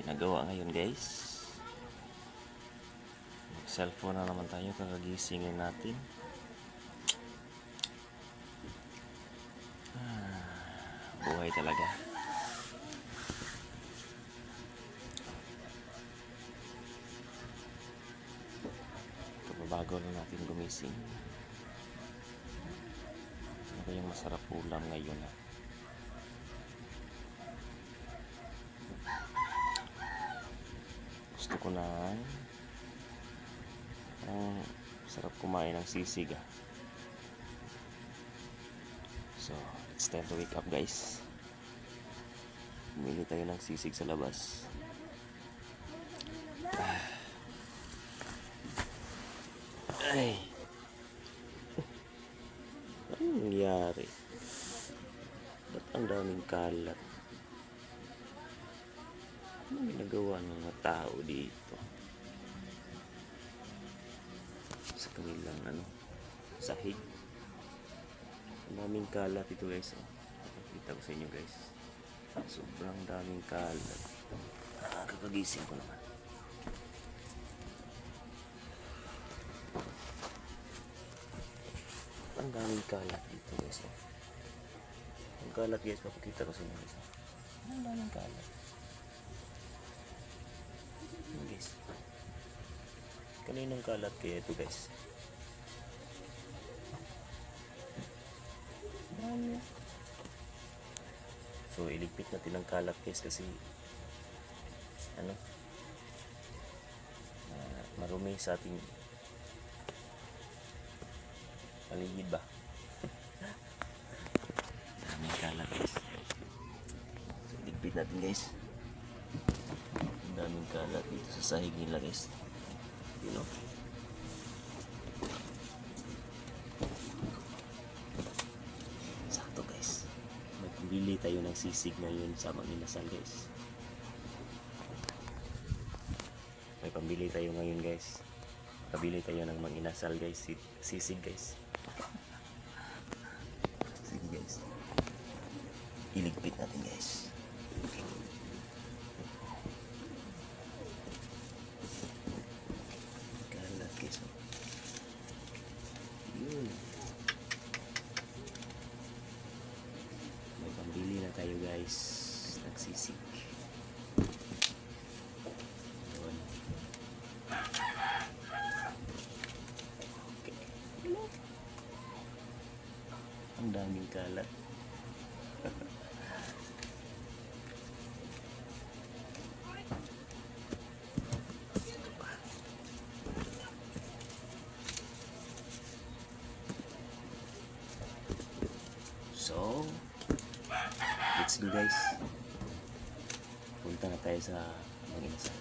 ginagawa ngayon guys. Mag cellphone na naman tayo kakagisingin natin. Buhay talaga. Kababago na natin gumising. Ano kayang masarap ulam ngayon ha? Gusto ko na sarap kumain ng sisig ah. So, it's time to wake up guys. Bumili tayo ng sisig sa labas. Ay. Anong nangyari? Ba't ang daming kalat? Anong ginagawa ng mga tao dito? Sa kanilang sahig. Ang daming kalat ito guys. Nakikita ko sa inyo guys. Sobrang daming kalat. Kakagising ko naman. Ang daming kalat dito guys. Ang kalat guys, papakita ko sa inyo guys. Ang daming kalat. Yan guys. Kaninong kalat kaya ito guys? So iligpit natin ang kalat guys kasi marumi sa ating paligid ba. Daming kalat guys. So iligpit natin guys. Daming kalat dito sa sahig nila guys. You know? Sakto guys. Magbili tayo ng sisig ngayon sa Manginasal guys. May pambili tayo ngayon guys. Pabili tayo ng Manginasal guys. Sisig guys. Sige guys. Iligpit natin guys. Kalat guys. Yun. May pambili na tayo guys. Nagsisig. Yun. Okay. Ang daming kalat. So, let's go guys. Punta na tayo sa Manginasal.